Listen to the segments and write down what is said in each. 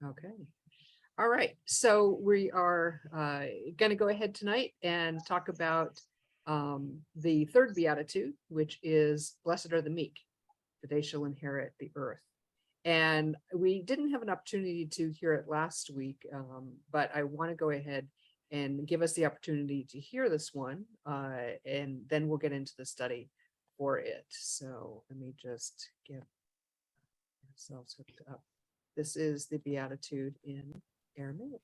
Okay. All right. So we are going to go ahead tonight and talk about the third beatitude, which is blessed are the meek, for they shall inherit the earth. And we didn't have an opportunity to hear it last week, but I want to go ahead and give us the opportunity to hear this one, and then we'll get into the study for it. So let me just get ourselves hooked up. This is the Beatitude in Aramaic.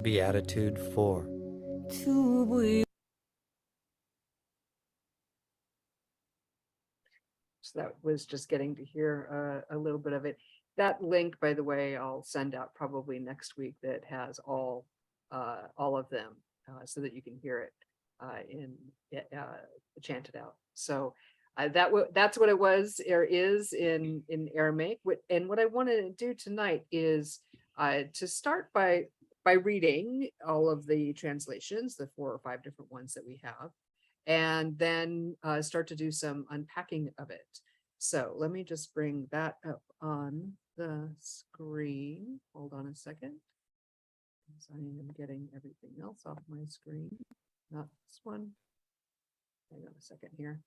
Beatitude 4. So that was just getting to hear a little bit of it. That link, by the way, I'll send out probably next week, that has all of them, so that you can hear it in chanted out. So that's what it was or is in Aramaic. And what I want to do tonight is to start by reading all of the translations, the 4 or 5 different ones that we have, and then start to do some unpacking of it. So let me just bring that up on the screen. Hold on a second. I am getting everything else off my screen, not this one. Hang on a second here.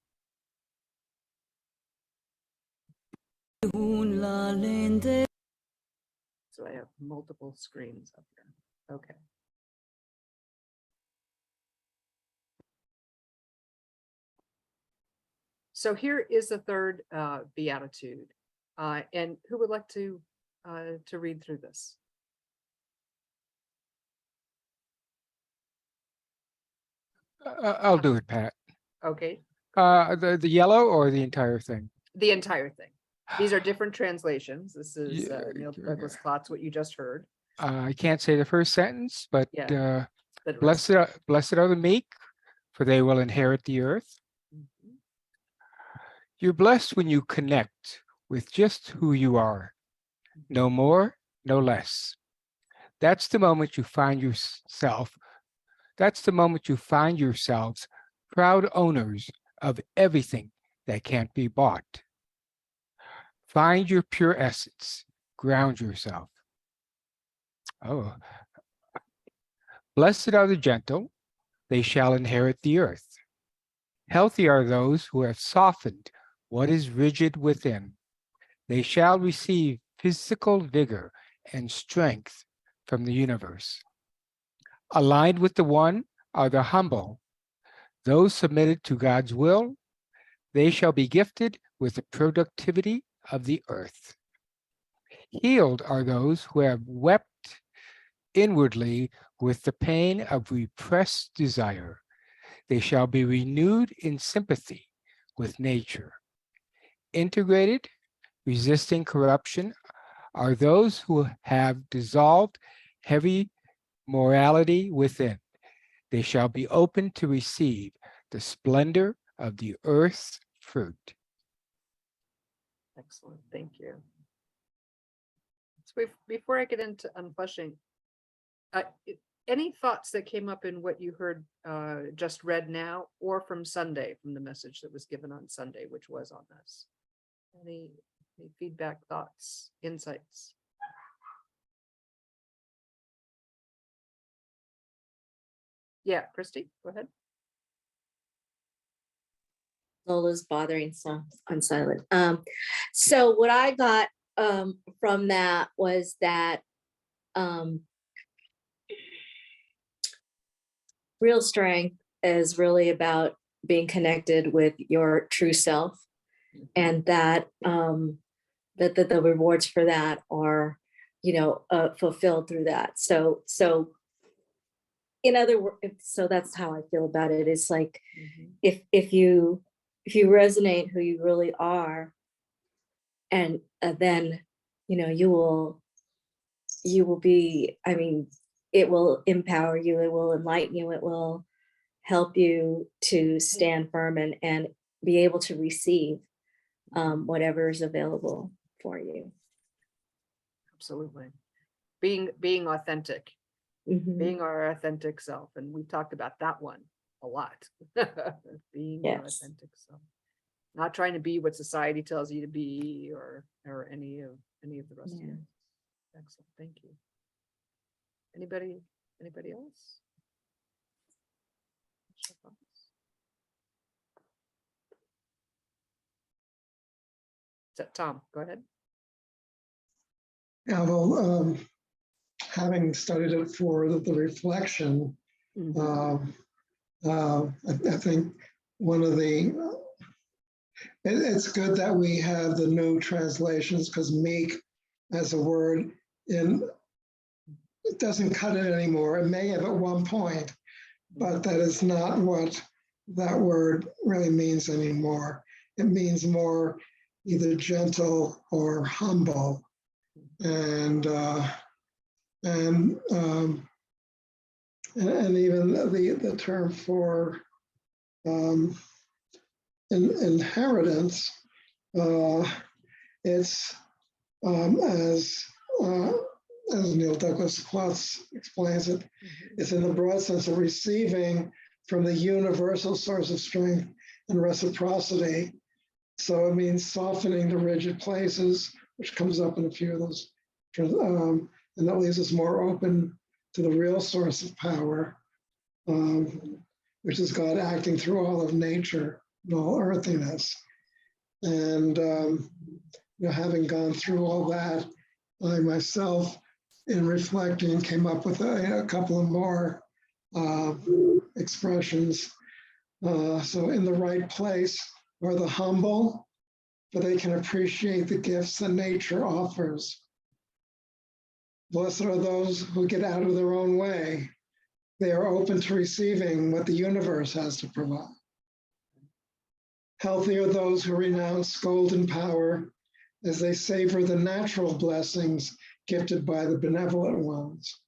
So I have multiple screens up here. Okay. So here is the third beatitude. And who would like to read through this? I'll do it, Pat. Okay, The yellow or the entire thing? the entire thing. These are different translations. This is Yeah, Neil Douglas Klotz's, what you just heard. I can't say the first sentence, but Yeah. The rest. blessed are the meek, for they will inherit the earth. Mhm. You're blessed when you connect with just who you are, no more, no less. That's the moment you find yourself. That's the moment you find yourselves proud owners of everything that can't be bought. Find your pure essence. Ground yourself. Oh, blessed are the gentle, they shall inherit the earth. Healthy are those who have softened what is rigid within. They shall receive physical vigor and strength from the universe. Aligned with the One are the humble, those submitted to God's will. They shall be gifted with the productivity of the earth. Healed are those who have wept inwardly with the pain of repressed desire. They shall be renewed in sympathy with nature. Integrated, resisting corruption, are those who have dissolved heavy morality within. They shall be open to receive the splendor of the earth's fruit. Excellent, thank you. So before I get into unflushing, any thoughts that came up in what you heard just read now, or from Sunday, from the message that was given on Sunday, which was on this? Any feedback, thoughts, insights? Yeah, Christy, go ahead. Lola's bothering, so I'm silent. So what I got from that was that real strength is really about being connected with your true self, and that that the rewards for that are, fulfilled through that. So in other words, so that's how I feel about it. It's like Mhm. if you resonate who you really are, and then you will be, I mean, it will empower you, it will enlighten you, it will help you to stand firm and be able to receive whatever is available for you. Absolutely. Being authentic, Mhm. being our authentic self. And we've talked about that one a lot. Being your Yes. authentic self. Not trying to be what society tells you to be, or any of the rest of Yeah. it. Excellent. Thank you. Anybody else? So, Tom, go ahead. Yeah, well, having studied it for the reflection, I think one of it's good that we have the new translations, because meek as a word it doesn't cut it anymore. It may have at one point, but that is not what that word really means anymore. It means more either gentle or humble, and even the term for inheritance, it's as Neil Douglas Klotz explains it, it's in the broad sense of receiving from the universal source of strength and reciprocity. So it means softening the rigid places, which comes up in a few of those, and that leaves us more open to the real source of power, which is God acting through all of nature and all earthiness. And having gone through all that, I myself, in reflecting, came up with a couple of more expressions. So in the right place are the humble, for they can appreciate the gifts that nature offers. Blessed are those who get out of their own way. They are open to receiving what the universe has to provide. Healthy are those who renounce golden power as they savor the natural blessings gifted by the benevolent ones.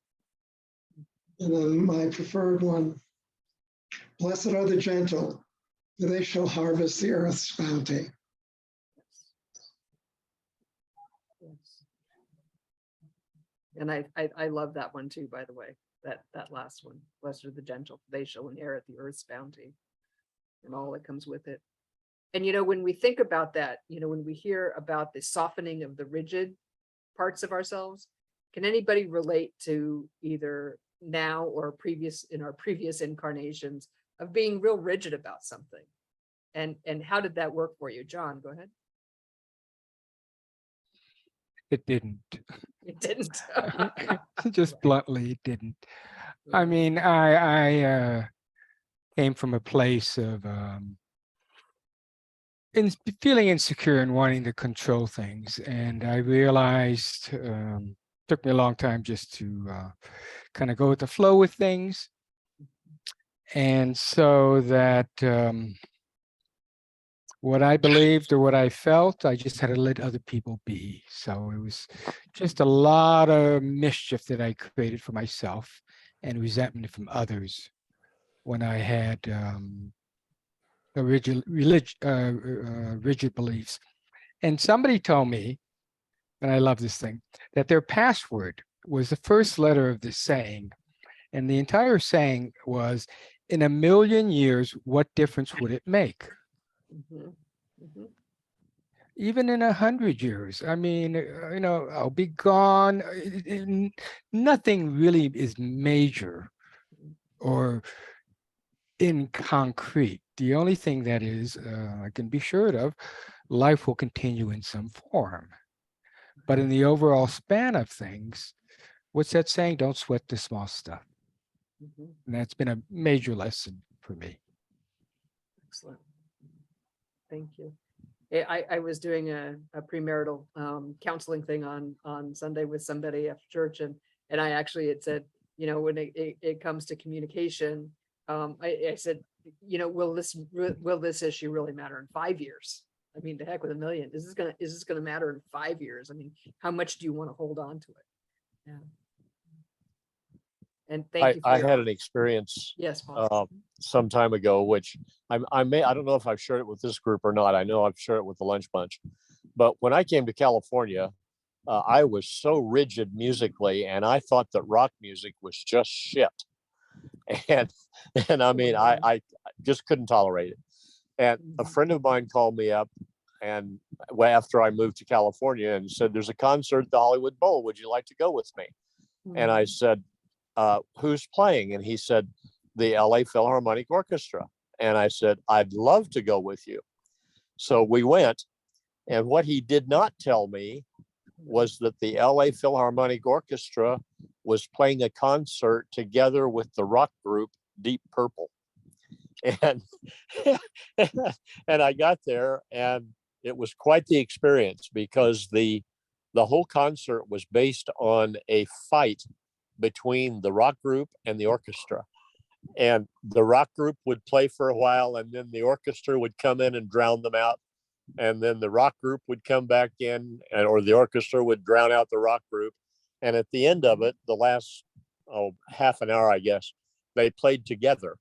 And then my preferred one, blessed are the gentle, for they shall harvest the earth's bounty. Yes. And I love that one too, by the way, that last one. Blessed are the gentle, they shall inherit the earth's bounty and all that comes with it. And when we think about that, when we hear about the softening of the rigid parts of ourselves, can anybody relate to either now or in our previous incarnations of being real rigid about something? And how did that work for you? John, go ahead. It didn't. It didn't. Just bluntly, it didn't. I mean, I came from a place of feeling insecure and wanting to control things. And I realized, took me a long time just to kind of go with the flow with things. And so that what I believed or what I felt, I just had to let other people be. So it was just a lot of mischief that I created for myself and resentment from others when I had rigid beliefs. And somebody told me, and I love this thing, that their password was the first letter of this saying. And the entire saying was, in a million years, what difference would it make? Mhm. Mhm. Even in 100 years, I mean, I'll be gone. Nothing really is major or in concrete. The only thing that is, I can be sure of, life will continue in some form. But in the overall span of things, what's that saying? Don't sweat the small stuff. Mhm. And that's been a major lesson for me. Excellent. Thank you. I was doing a premarital counseling thing on Sunday with somebody after church, and I actually had said, when it comes to communication, I said, will this issue really matter in 5 years? I mean, to heck with a million. Is this gonna matter in 5 years? I mean, how much do you want to hold on to it? Yeah. And thank you for I your, had an experience yes, Paul. some time ago, which I don't know if I've shared it with this group or not. I know I've shared it with the Lunch Bunch, but when I came to California, I was so rigid musically, and I thought that rock music was just shit, and I mean, I just couldn't tolerate it. And a friend of mine called me up, and after I moved to California, and said, "There's a concert at the Hollywood Bowl. Would you like to go with me?" And I said, "Who's playing?" And he said, "The LA Philharmonic Orchestra." And I said, "I'd love to go with you." So we went. And what he did not tell me was that the LA Philharmonic Orchestra was playing a concert together with the rock group Deep Purple. And and I got there, and it was quite the experience, because the whole concert was based on a fight between the rock group and the orchestra. And the rock group would play for a while, and then the orchestra would come in and drown them out. And then the rock group would come back in, or the orchestra would drown out the rock group. And at the end of it, the last half an hour, I guess, they played together.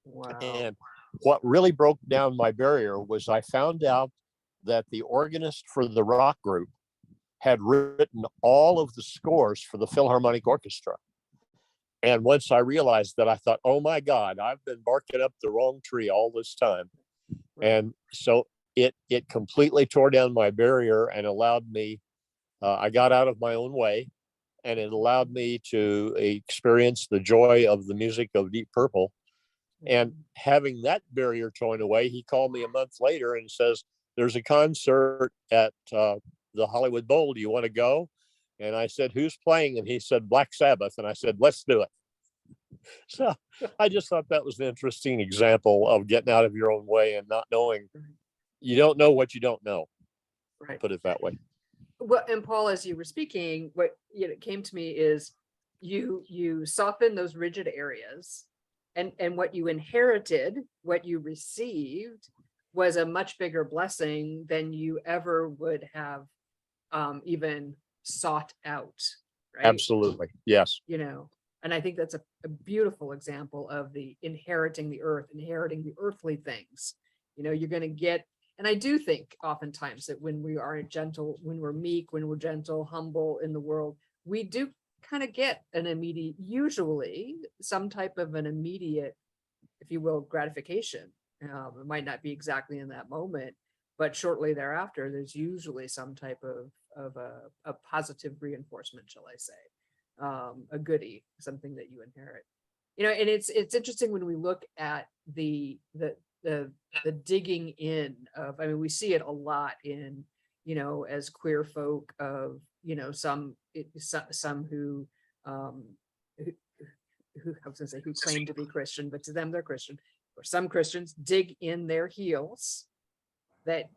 Wow. And what really broke down my barrier was I found out that the organist for the rock group had written all of the scores for the Philharmonic Orchestra. And once I realized that, I thought, oh my God, I've been barking up the wrong tree all this time. Right. And so it completely tore down my barrier and allowed me, I got out of my own way, and it allowed me to experience the joy of the music of Deep Purple. And having that barrier torn away, he called me a month later and says, "There's a concert at the Hollywood Bowl. Do you want to go?" And I said, "Who's playing?" And he said, "Black Sabbath." And I said, "Let's do it." So I just thought that was an interesting example of getting out of your own way and not knowing. You don't know what you don't know. Right. Put it that way. Well, and Paul, as you were speaking, what came to me is you soften those rigid areas, and what you inherited, what you received, was a much bigger blessing than you ever would have even sought out. Right. Absolutely. Yes. And I think that's a beautiful example of the inheriting the earth, inheriting the earthly things. You're going to get. And I do think oftentimes that when we are gentle, when we're meek, when we're gentle, humble in the world, we do kind of get usually some type of an immediate, if you will, gratification. It might not be exactly in that moment, but shortly thereafter, there's usually some type of a positive reinforcement, shall I say, a goodie, something that you inherit. And it's interesting when we look at the digging in of, I mean, we see it a lot in, as queer folk of, some who I was gonna say who claim to be Christian, but to them they're Christian, or some Christians dig in their heels that,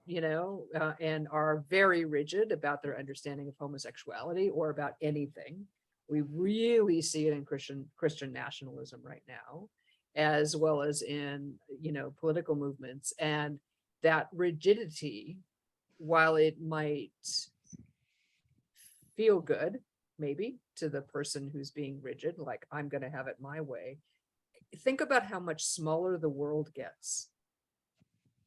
and are very rigid about their understanding of homosexuality or about anything. We really see it in Christian nationalism right now, as well as in, political movements. And that rigidity, while it might feel good, maybe to the person who's being rigid, like I'm going to have it my way, think about how much smaller the world gets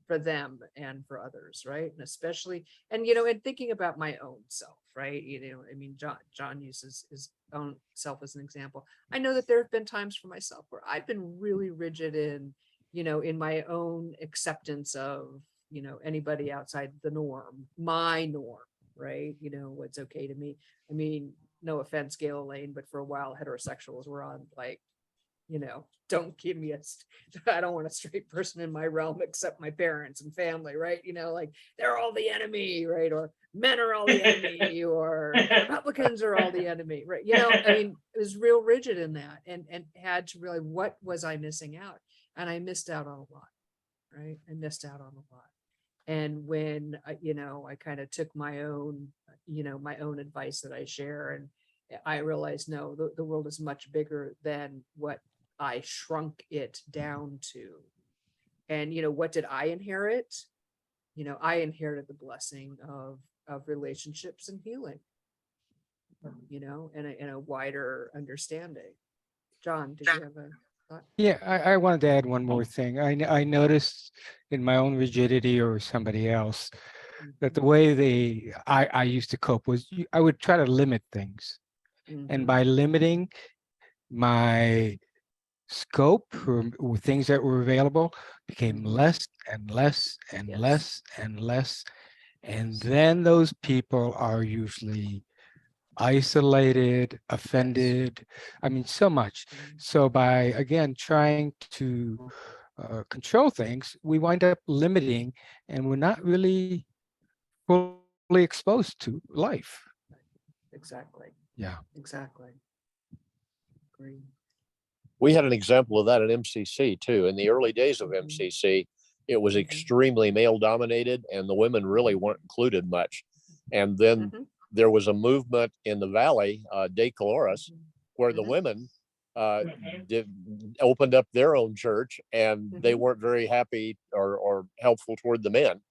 for them and for others, right? And especially, and and thinking about my own self, right? I mean, John uses his own self as an example. I know that there have been times for myself where I've been really rigid in, in my own acceptance of, anybody outside the norm, my norm, right? What's okay to me. I mean, no offense, Gail Elaine, but for a while heterosexuals were on like, don't give me I don't want a straight person in my realm except my parents and family, right? Like they're all the enemy, right? Or men are all the enemy, or Republicans are all the enemy, right? I mean, was real rigid in that, and had to realize, what was I missing out? And I missed out on a lot, right? I missed out on a lot. And when I kind of took my own, my own advice that I share, and I realized, no, the world is much bigger than what I shrunk it down to. And what did I inherit? I inherited the blessing of relationships and healing, and a wider understanding. John, did you have a thought? Yeah, I wanted to add one more thing. I noticed in my own rigidity or somebody else that the way I used to cope was I would try to limit things. And Mhm. by limiting my scope or things that were available became Mhm. less and less and Yes. less and less. And then those people are usually isolated, offended. I mean, so much. Mhm. So by, again, trying to control things, we wind up limiting and we're not really fully exposed to life. Exactly. Yeah. Exactly. Agree. We had an example of that at MCC too. In the early days of Mhm. MCC, it was Mhm. extremely male dominated and the women really weren't included much. And then Mhm. there was a movement in the Valley, De Caloris, where the Mhm. women did, opened up their own church and they Mhm. weren't very happy or helpful toward the men.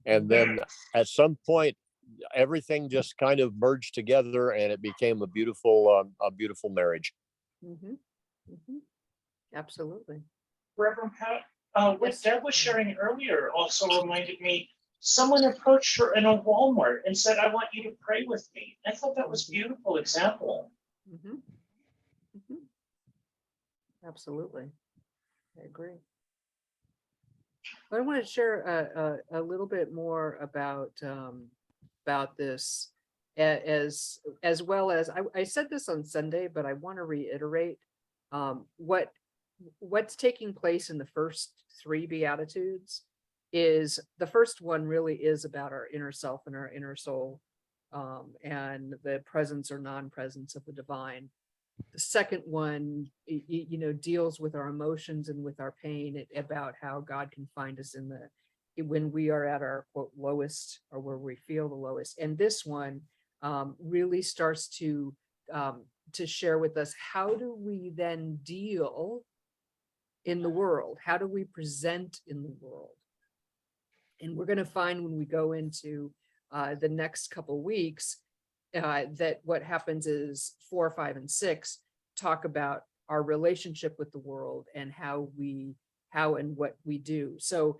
And then at some point, everything just kind of merged together and it became a beautiful marriage. Mhm. Mhm. Absolutely. Reverend Pat, what Yes. Deb was sharing earlier also reminded me, someone approached her in a Walmart and said, I want you to pray with me. I thought that was a beautiful example. Mhm. Mhm. Absolutely. I agree. But I want to share a little bit more about this, as well as I said this on Sunday, but I want to reiterate what's taking place in the first three Beatitudes. Is the first one really is about our inner self and our inner soul, and the presence or non-presence of the divine. The second one, deals with our emotions and with our pain, about how God can find us when we are at our quote lowest, or where we feel the lowest. And this one really starts to share with us, how do we then deal in the world? How do we present in the world? And we're going to find, when we go into the next couple weeks, that what happens is 4, 5, and 6 talk about our relationship with the world and how and what we do. So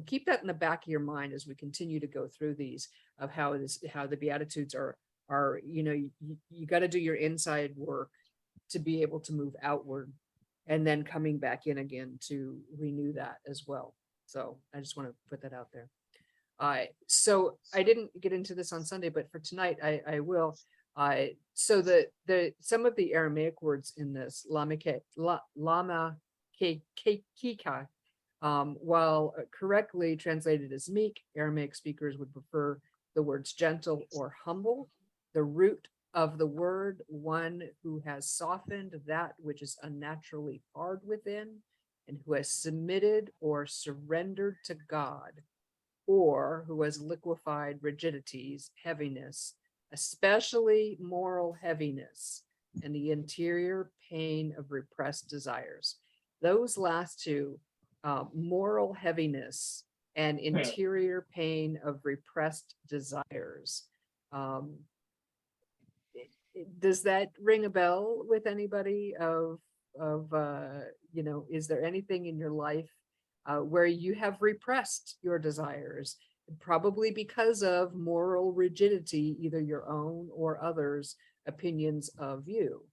keep that in the back of your mind as we continue to go through these, of how the Beatitudes are you got to do your inside work to be able to move outward, and then coming back in again to renew that as well. So I just want to put that out there. So I didn't get into this on Sunday, but for tonight I will. So the some of the Aramaic words in this lama kika, while correctly translated as meek, Aramaic speakers would prefer the words gentle or humble. The root of the word, one who has softened that which is unnaturally hard within, and who has submitted or surrendered to God, or who has liquefied rigidities, heaviness, especially moral heaviness, and the interior pain of repressed desires. Those last two, moral heaviness and interior pain of repressed desires. Does that ring a bell with anybody is there anything in your life where you have repressed your desires, probably because of moral rigidity, either your own or others' opinions of you?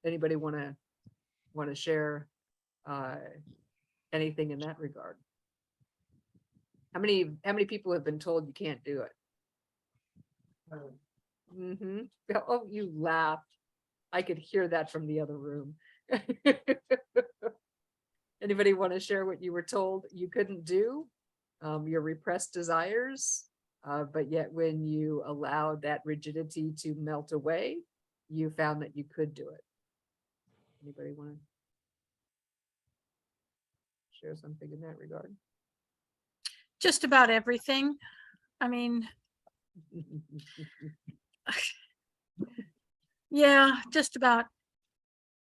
Anybody want to share anything in that regard? How many people have been told you can't do it? Mm-hmm. Oh, you laughed. I could hear that from the other room. Anybody want to share what you were told you couldn't do? Your repressed desires, but yet when you allowed that rigidity to melt away, you found that you could do it? Anybody want to share something in that regard? Just about everything. I mean, yeah, just about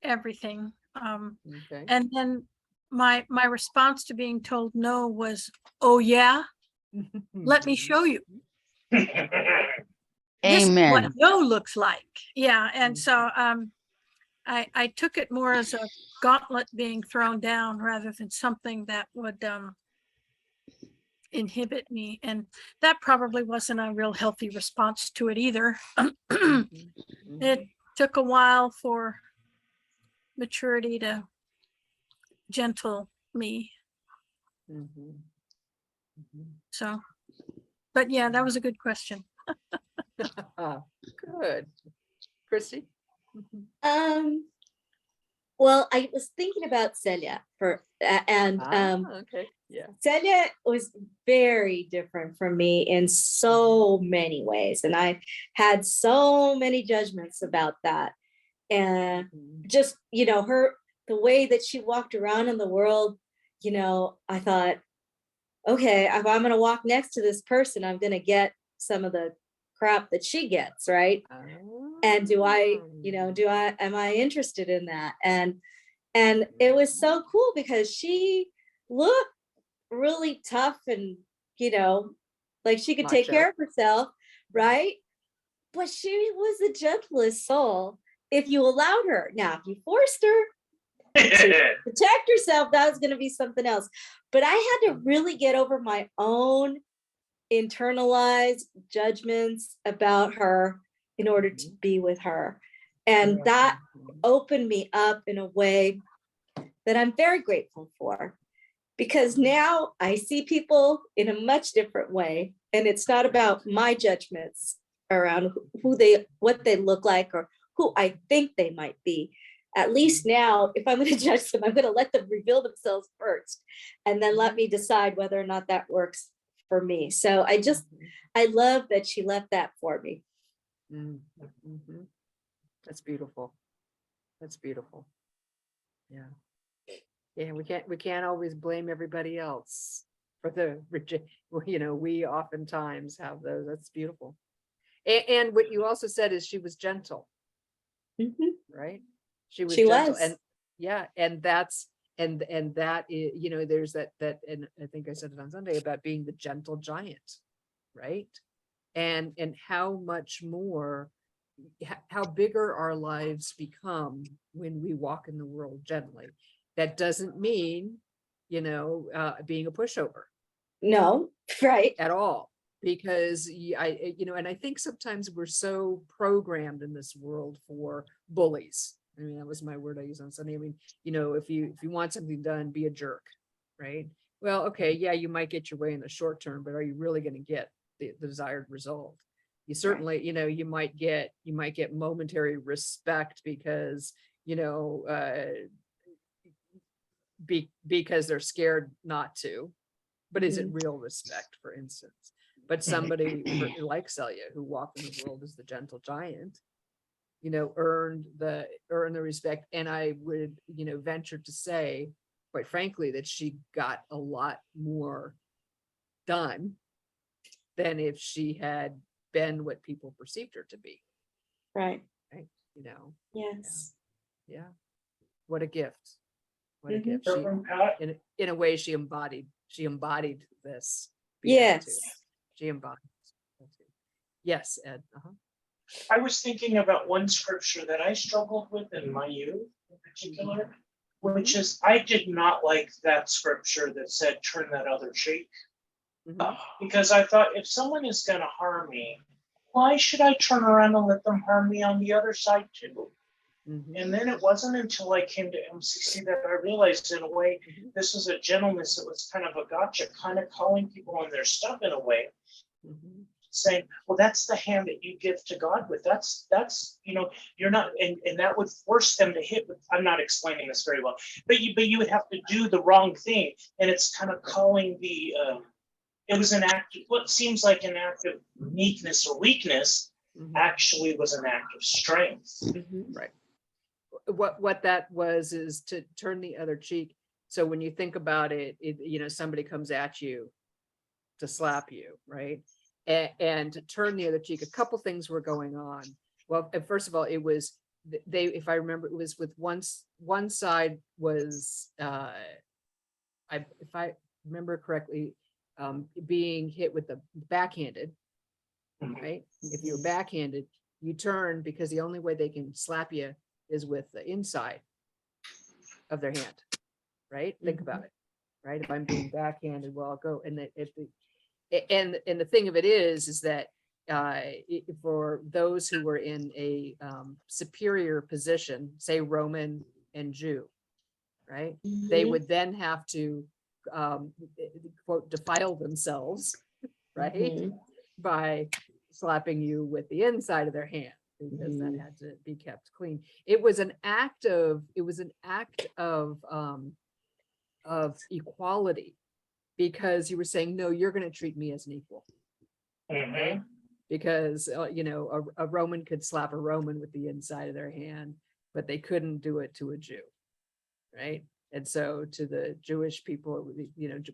everything. Okay. And then my response to being told no was, oh yeah, let me show you. This is what Amen. no looks like. Yeah. And so I took it more as a gauntlet being thrown down rather than something that would inhibit me. And that probably wasn't a real healthy response to it either. It took a while for maturity to gentle me. So, but yeah, that was a good question. Good. Christy? Well, I was thinking about Celia and Okay, yeah. Celia was very different from me in so many ways. And I had so many judgments about that. And just, the way that she walked around in the world, I thought, okay, if I'm going to walk next to this person, I'm going to get some of the crap that she gets, right? And am I interested in that? And it was so cool because she looked really tough and, like she could take Macho. care of herself, right? But she was the gentlest soul if you allowed her. Now, if you forced her to protect herself, that was going to be something else. But I had to really get over my own internalized judgments about her in order to be with her. And that opened me up in a way that I'm very grateful for, because now I see people in a much different way. And it's not about my judgments around what they look like or who I think they might be. At least now, if I'm going to judge them, I'm going to let them reveal themselves first, and then let me decide whether or not that works for me. So I love that she left that for me. That's beautiful. That's beautiful. Yeah. Yeah, we can't always blame everybody else for the we oftentimes have those. That's beautiful. And what you also said is she was gentle, right? She was gentle. And yeah, and that's and that is, there's that and I think I said it on Sunday about being the gentle giant, right? And how much more, how bigger our lives become when we walk in the world gently. That doesn't mean, being a pushover. No, right. At all. Because and I think sometimes we're so programmed in this world for bullies. I mean, that was my word I used on Sunday. I mean, if you want something done, be a jerk, right? Well, okay, yeah, you might get your way in the short term, but are you really going to get the desired result? You certainly, you might get momentary respect because, because they're scared not to. But is it real respect, for instance? But somebody like Celia, who walked in the world as the gentle giant, earned the respect. And I would, venture to say, quite frankly, that she got a lot more done than if she had been what people perceived her to be. Right. Right. Yes. Yeah. What a gift. What a Mhm. gift. She, in a way, she embodied this. Yes. Beatitude. She embodied. Yes, Ed. I was thinking about one scripture that I struggled with in my youth in particular, which is I did not like that scripture that said, turn that other cheek. Because I thought, if someone is going to harm me, why should I turn around and let them harm me on the other side too? And then it wasn't until I came to MCC that I realized, in a way, this was a gentleness. It was kind of a gotcha, kind of calling people on their stuff in a way, saying, well, that's the hand that you give to God with. That's you're not, and that would force them to hit. I'm not explaining this very well, but you would have to do the wrong thing, and it's kind of calling the. It was an act, what seems like an act of meekness or weakness, actually was an act of strength. Mhm. What that was is to turn the other cheek. So when you think about it, somebody comes at you to slap you, right? And to turn the other cheek, a couple things were going on. Well, first of all, it was they, if I remember, it was with one side was if I remember correctly, being hit with the backhanded, right? If you're backhanded, you turn because the only way they can slap you is with the inside of their hand, right? Think about it, right? If I'm being backhanded, well, I'll go and the thing of it is that for those who were in a superior position, say Roman and Jew, right? They would then have to quote defile themselves, right? Mhm. By slapping you with the inside of their hand because that had to be kept clean. It was an act of equality because you were saying, no, you're going to treat me as an equal. Right? Because a Roman could slap a Roman with the inside of their hand, but they couldn't do it to a Jew, right? And so to the Jewish people,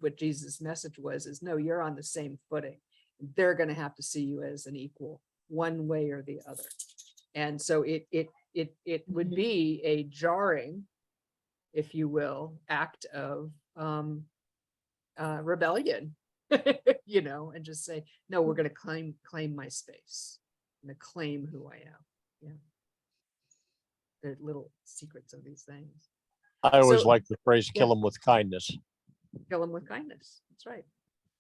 what Jesus' message was is, no, you're on the same footing. They're going to have to see you as an equal, one way or the other. And so it would be a jarring, if you will, act of rebellion, and just say, no, we're going to claim my space. I'm going to claim who I am. Yeah. The little secrets of these things. I always So- like the phrase, Yeah. kill them with kindness. Kill them with kindness. That's right.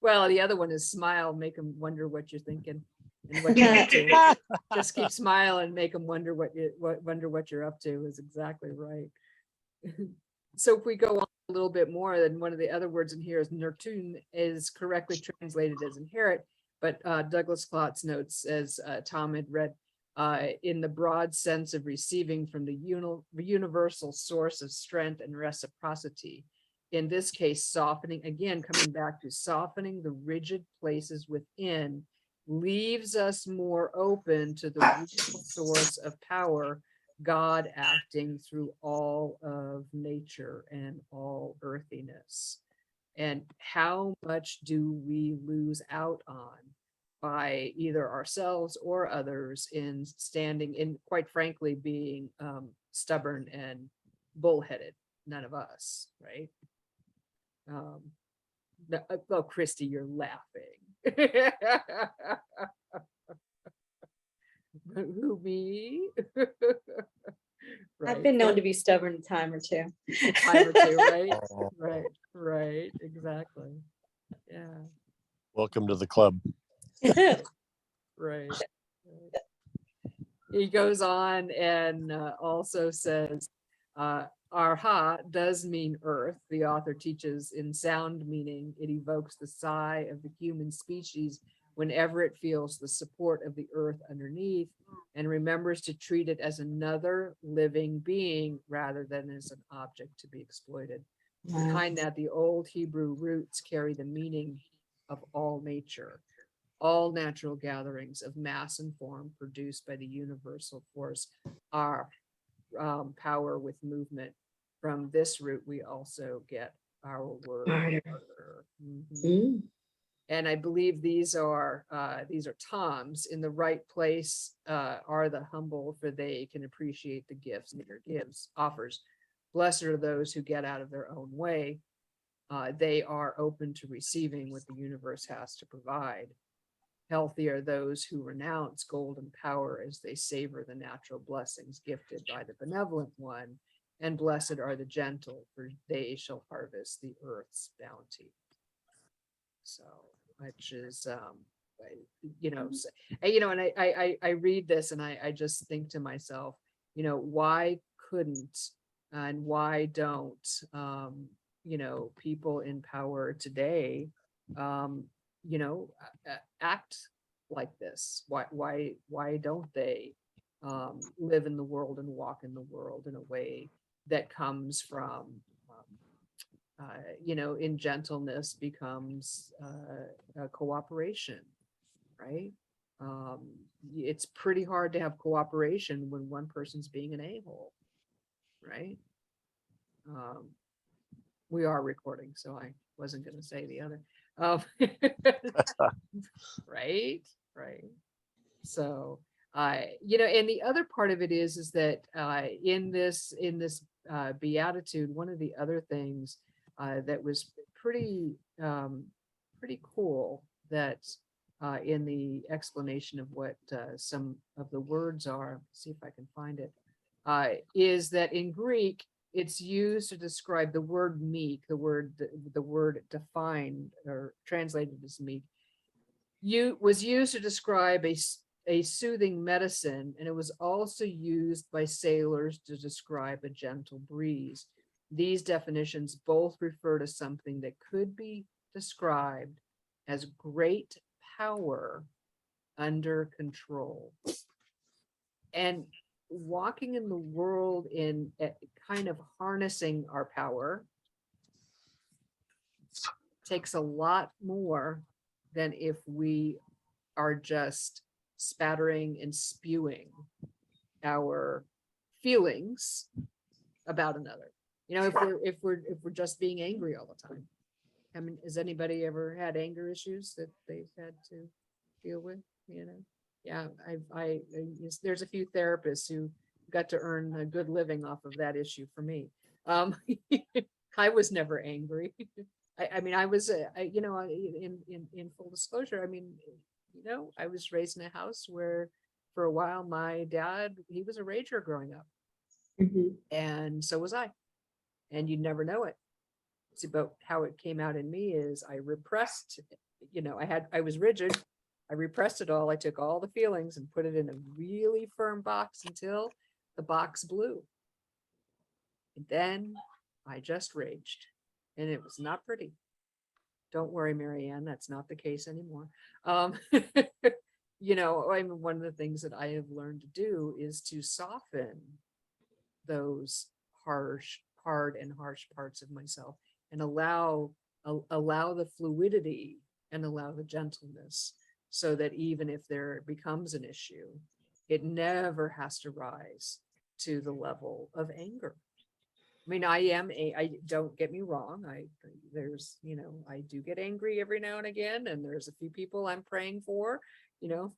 Well, the other one is smile, make them wonder what you're thinking and what you're up to. Just keep smiling, make them wonder what you're up to is exactly right. So if we go on a little bit more, then one of the other words in here is nertun is correctly translated as inherit, but Douglas Klotz notes, as Tom had read, in the broad sense of receiving from the universal source of strength and reciprocity. In this case, softening, again, coming back to softening the rigid places within, leaves us more open to the real source of power, God acting through all of nature and all earthiness. And how much do we lose out on by either ourselves or others in standing in, quite frankly, being stubborn and bullheaded? None of us, right? Oh, Christy, you're laughing. Who, me? I've been known to be stubborn a time or two. Time or two, right? Oh, Right, exactly. Yeah, welcome to the club. right. He goes on and also says, Arha does mean earth. The author teaches in sound meaning it evokes the sigh of the human species whenever it feels the support of the earth underneath and remembers to treat it as another living being rather than as an object to be exploited. Behind that, the old Hebrew roots carry the meaning of all nature, all natural gatherings of mass and form produced by the universal force are power with movement. From this root, we also get our word. Martyr. Mhm. Mm. And I believe these are Tom's. In the right place are the humble, for they can appreciate the gifts nature gives, offers. Blessed are those who get out of their own way. They are open to receiving what the universe has to provide. Healthy are those who renounce golden power as they savor the natural blessings gifted by the benevolent one. And blessed are the gentle, for they shall harvest the earth's bounty. So, which is, and I read this and I just think to myself, why couldn't and why don't, people in power today, act like this? Why don't they live in the world and walk in the world in a way that comes from in gentleness becomes a cooperation, right? It's pretty hard to have cooperation when one person's being an a-hole, right? We are recording, so I wasn't going to say the other. Right, right. So and the other part of it is that in this beatitude, one of the other things that was pretty cool, that in the explanation of what some of the words are, see if I can find it, is that in Greek it's used to describe the word meek, the word defined or translated as meek, was used to describe a soothing medicine, and it was also used by sailors to describe a gentle breeze. These definitions both refer to something that could be described as great power under control. And walking in the world in kind of harnessing our power takes a lot more than if we are just spattering and spewing our feelings about another. If we're just being angry all the time. I mean, has anybody ever had anger issues that they've had to deal with? Yeah, there's a few therapists who got to earn a good living off of that issue for me. I was never angry. I mean, I was, in full disclosure, I mean, I was raised in a house where for a while my dad, he was a rager growing up, and so was I, and you'd never know it. It's about how it came out in me is I repressed, I was rigid. I repressed it all. I took all the feelings and put it in a really firm box until the box blew. And then I just raged, and it was not pretty. Don't worry, Marianne, that's not the case anymore. I mean, one of the things that I have learned to do is to soften those hard and harsh parts of myself, and allow the fluidity and allow the gentleness, so that even if there becomes an issue, it never has to rise to the level of anger. I mean, I don't get me wrong. I do get angry every now and again, and there's a few people I'm praying for,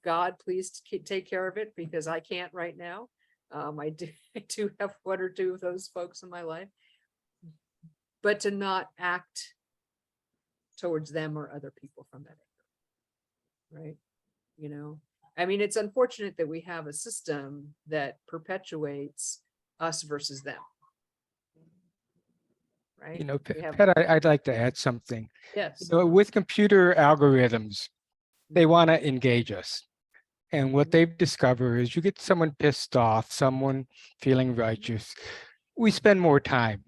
God, please take care of it, because I can't right now. I do have one or two of those folks in my life, but to not act towards them or other people from that anger, right? I mean, it's unfortunate that we have a system that perpetuates us versus them. Right? Pat, I'd like to add something. Yes. With computer algorithms, they want to engage us. And what they've discovered is you get someone pissed off, someone feeling righteous. We spend more time,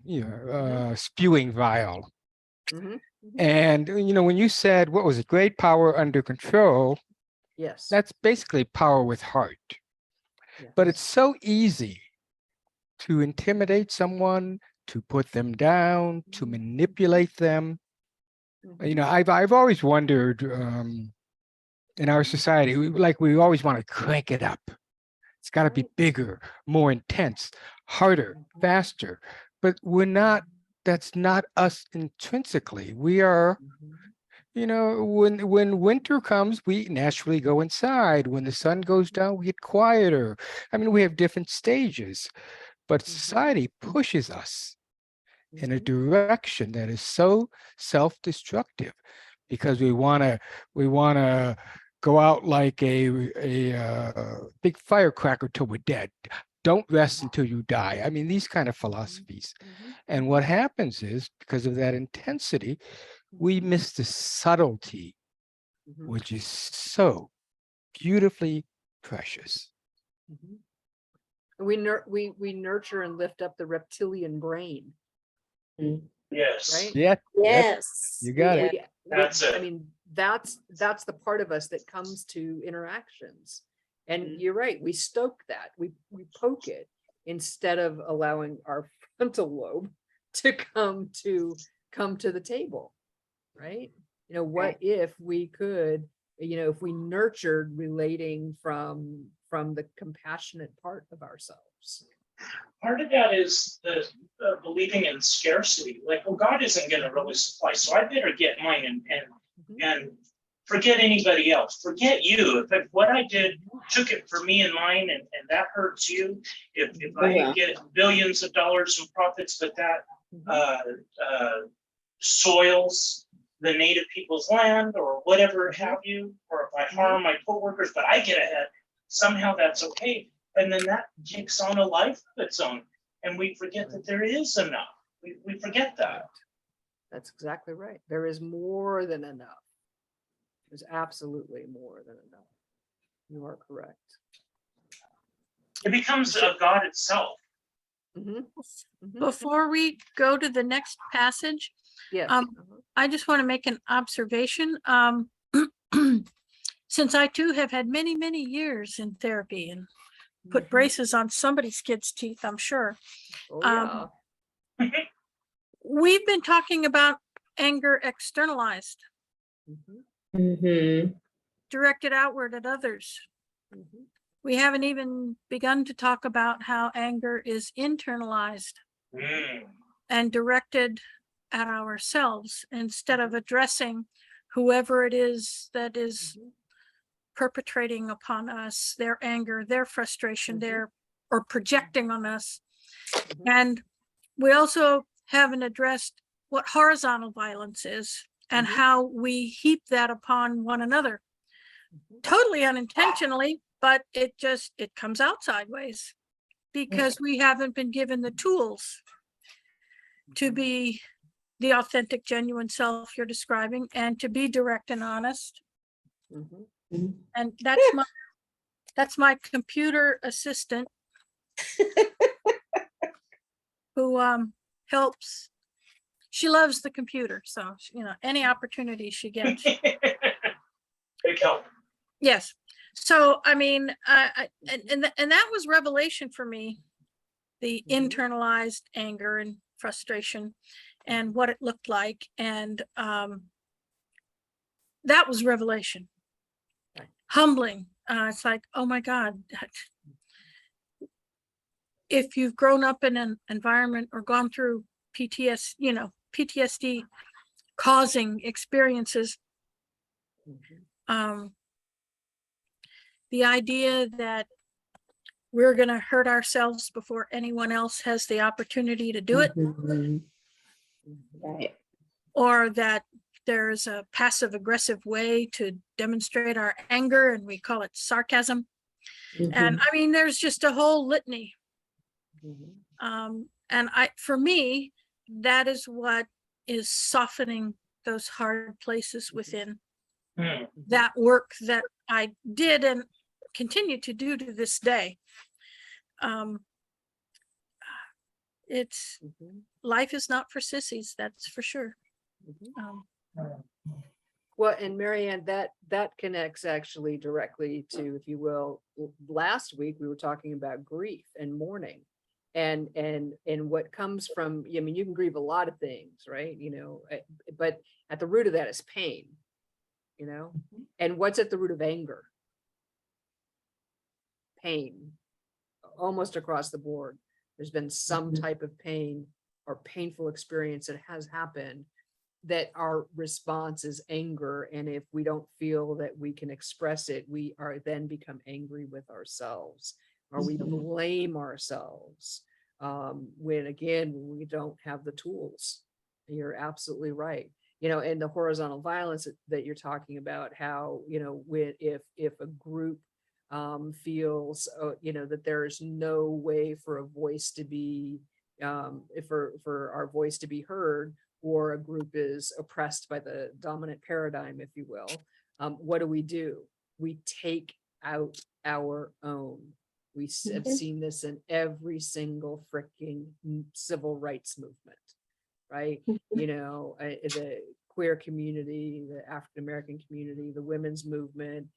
spewing vile. Mhm. And, when you said, what was it, great power under control, Yes. that's basically power with heart. But it's so easy to intimidate someone, to put them down, to manipulate them. I've always wondered, in our society, we always want to crank it up. It's got to be bigger, more intense, harder, faster. But that's not us intrinsically. We are, when winter comes, we naturally go inside. When the sun goes down, we get quieter. I mean, we have different stages, but society pushes us in a direction that is so self-destructive, because we want to go out like a big firecracker till we're dead. Don't rest until you die. I mean, these kind of philosophies. And what happens is, because of that intensity, we miss the subtlety, which is so beautifully precious. We nurture and lift up the reptilian brain. Yes. Right? Yeah. Yes. You got it. That's it. I mean, that's the part of us that comes to interactions. And you're right, we stoke that, we poke it, instead of allowing our frontal lobe to come to the table, right? What if we could if we nurtured relating from the compassionate part of ourselves. Part of that is the believing in scarcity. Like, well, God isn't going to really supply, so I better get mine and forget anybody else. Forget you. If what I did took it for me and mine, and that hurts you. If I get billions of dollars in profits, but that soils the native people's land or whatever have you, or if I harm my coworkers, but I get ahead, somehow that's okay. And then that takes on a life of its own. And we forget that there is enough. We forget that. That's exactly right. There is more than enough. There's absolutely more than enough. You are correct. It becomes a God itself. Before we go to the next passage, Yes. I just want to make an observation. Since I too have had many, many years in therapy and put braces on somebody's kid's teeth, I'm sure. Oh, yeah. We've been talking about anger externalized, directed outward at others. We haven't even begun to talk about how anger is internalized and directed at ourselves instead of addressing whoever it is that is perpetrating upon us their anger, their frustration, or projecting on us. And we also haven't addressed what horizontal violence is and how we heap that upon one another. Totally unintentionally, but it comes out sideways because we haven't been given the tools to be the authentic, genuine self you're describing and to be direct and honest. And that's my computer assistant who helps. She loves the computer, so any opportunity she gets. Big help. Yes. So I mean, and that was revelation for me, the internalized anger and frustration and what it looked like, and that was revelation. Humbling. It's like, oh my God, if you've grown up in an environment or gone through PTSD causing experiences, the idea that we're going to hurt ourselves before anyone else has the opportunity to do it, Right. or that there's a passive aggressive way to demonstrate our anger and we call it sarcasm. And I mean, there's just a whole litany. And for me, that is what is softening those hard places within. That work that I did and continue to do to this day. It's life is not for sissies, that's for sure. Well, and Marianne, that connects actually directly to, if you will, last week we were talking about grief and mourning, and what comes from. I mean, you can grieve a lot of things, right? But at the root of that is pain. And what's at the root of anger? Pain. Almost across the board, there's been some type of pain or painful experience that has happened, that our response is anger. And if we don't feel that we can express it, we are then become angry with ourselves, or we blame ourselves, when again, we don't have the tools. You're absolutely right. And the horizontal violence that you're talking about, how, if a group feels, that there is no way for a voice to be, for our voice to be heard, or a group is oppressed by the dominant paradigm, if you will, what do? We take out our own. We have seen this in every single freaking civil rights movement, right? The queer community, the African-American community, the women's movement,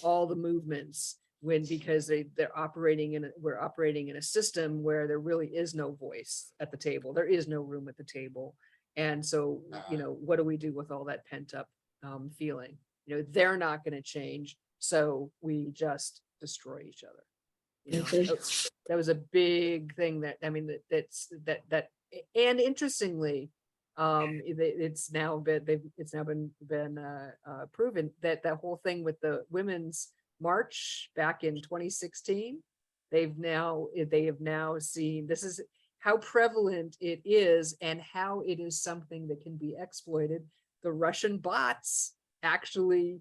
all the movements, because we're operating in a system where there really is no voice at the table. There is no room at the table. And so, what do we do with all that pent up feeling? they're not going to change. So we just destroy each other. That was a big thing and interestingly, it's now been proven that that whole thing with the women's march back in 2016, they have now seen this is how prevalent it is and how it is something that can be exploited. The Russian bots actually,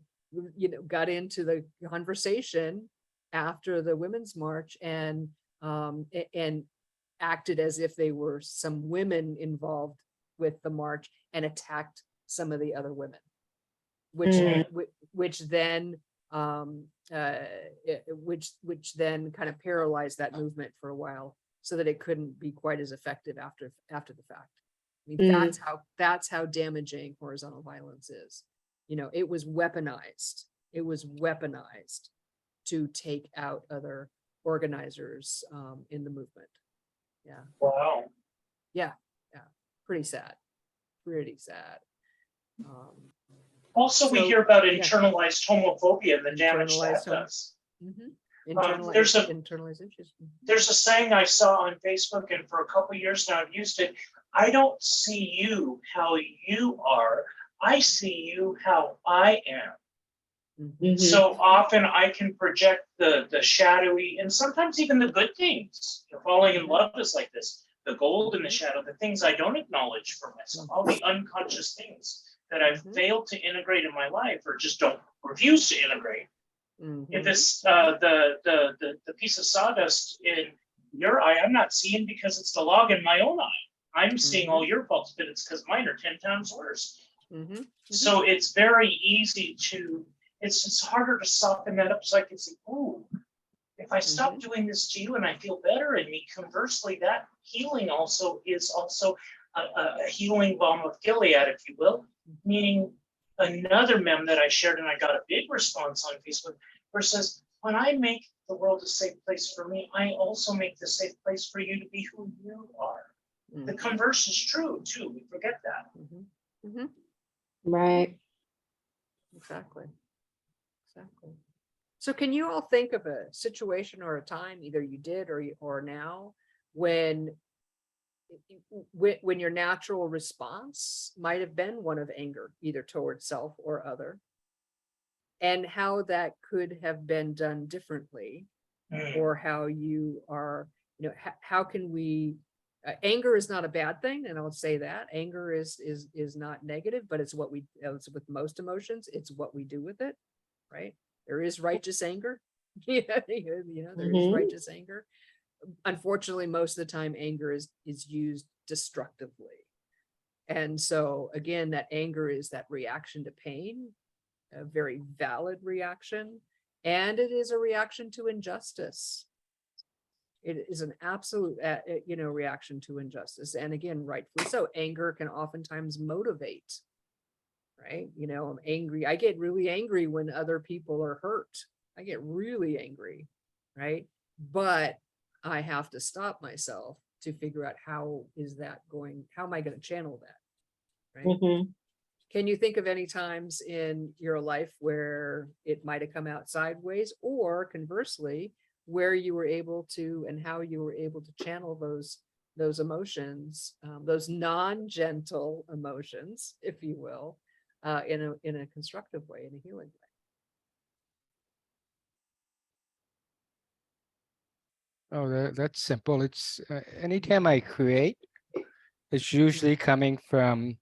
got into the conversation after the women's march and acted as if they were some women involved with the march and attacked some of the other women, which then kind of paralyzed that movement for a while, so that it couldn't be quite as effective after the fact. I mean, that's how damaging horizontal violence is. It was weaponized. It was weaponized to take out other organizers in the movement. Yeah. Wow. Yeah. Pretty sad. Also, we So, hear about yeah. internalized homophobia and the damage that Internalized does. Internalized issues. There's a saying I saw on Facebook, and for a couple of years now I've used it. I don't see you how you are. I see you how I am. So often I can project the shadowy and sometimes even the good things. Falling in love is like this. The gold in the shadow, the things I don't acknowledge for myself, all the unconscious things that I've failed to integrate in my life or just don't refuse to integrate. If this the piece of sawdust in your eye, I'm not seeing because it's the log in my own eye. I'm seeing all your faults, but it's because mine are 10 times worse. So it's very easy to, it's harder to soften that up so I can say, oh, if I stop doing this to you and I feel better in me, conversely, that healing is also a healing balm of Gilead, if you will, meaning another meme that I shared and I got a big response on Facebook where it says, when I make the world a safe place for me, I also make the safe place for you to be who you are. The converse is true too. We forget that. Right. Exactly. So can you all think of a situation or a time, either you did or now, when your natural response might have been one of anger, either towards self or other, and how that could have been done differently, or how you are, how can we, anger is not a bad thing, and I'll say that anger is not negative, but it's what it's with most emotions, it's what we do with it, right? There is righteous anger. There is righteous anger. Unfortunately, most of the time anger is used destructively. And so again, that anger is that reaction to pain, a very valid reaction, and it is a reaction to injustice. It is an absolute, reaction to injustice. And again, rightfully so, anger can oftentimes motivate, right? I'm angry. I get really angry when other people are hurt. I get really angry, right? But I have to stop myself to figure out how am I going to channel that, right? Can you think of any times in your life where it might have come out sideways, or conversely, where you were able to, and how you were able to channel those emotions, those non-gentle emotions, if you will, in a constructive way, in a healing way? Oh, that's simple. It's anytime I create, it's usually coming from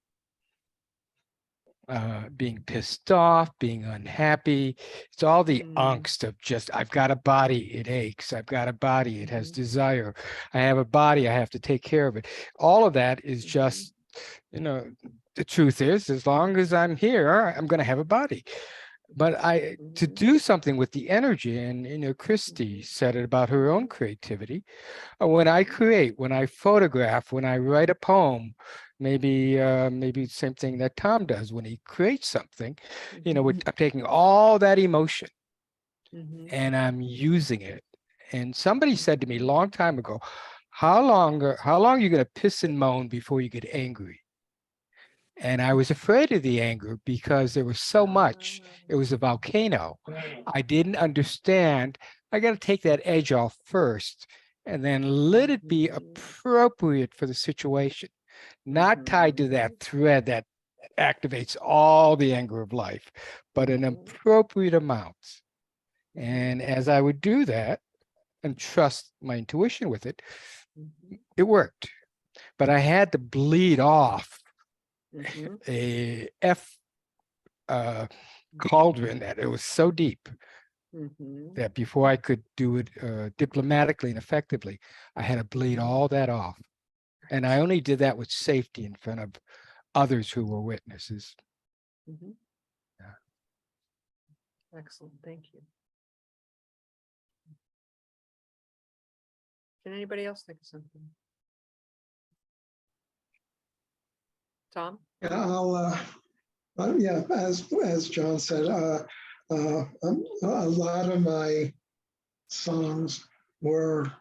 being pissed off, being unhappy. It's all the angst of just, I've got a body, it aches. I've got a body, it has desire. I have a body, I have to take care of it. All of that is just, the truth is, as long as I'm here, I'm going to have a body. But to do something with the energy, and Christy said it about her own creativity. When I create, when I photograph, when I write a poem, maybe the same thing that Tom does when he creates something, I'm taking all that emotion and I'm using it. And somebody said to me a long time ago, how long are you going to piss and moan before you get angry? And I was afraid of the anger because there was so much. It was a volcano. I didn't understand. I got to take that edge off first and then let it be appropriate for the situation, not tied to that thread that activates all the anger of life, but an appropriate amount. And as I would do that and trust my intuition with it, it worked. But I had to bleed off a cauldron that it was so deep that before I could do it diplomatically and effectively, I had to bleed all that off. And I only did that with safety in front of others who were witnesses. Yeah. Excellent, thank you. Can anybody else think of something? Tom? Yeah, yeah, as John said, a lot of my songs were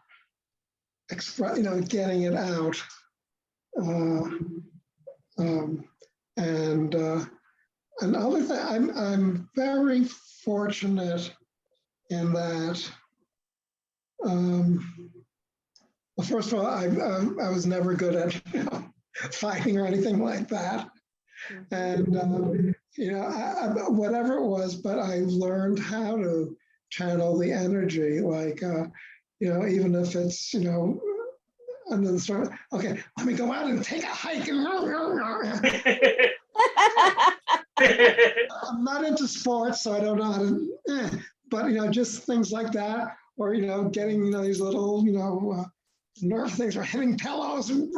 getting it out. And another thing, I'm very fortunate in that. Well, first of all, I was never good at fighting or anything like that, and whatever it was, but I learned how to channel the energy, like even if it's under the storm. Okay, let me go out and take a hike. I'm not into sports, so I don't know how to. But just things like that, or getting these little nerve things, or hitting pillows, and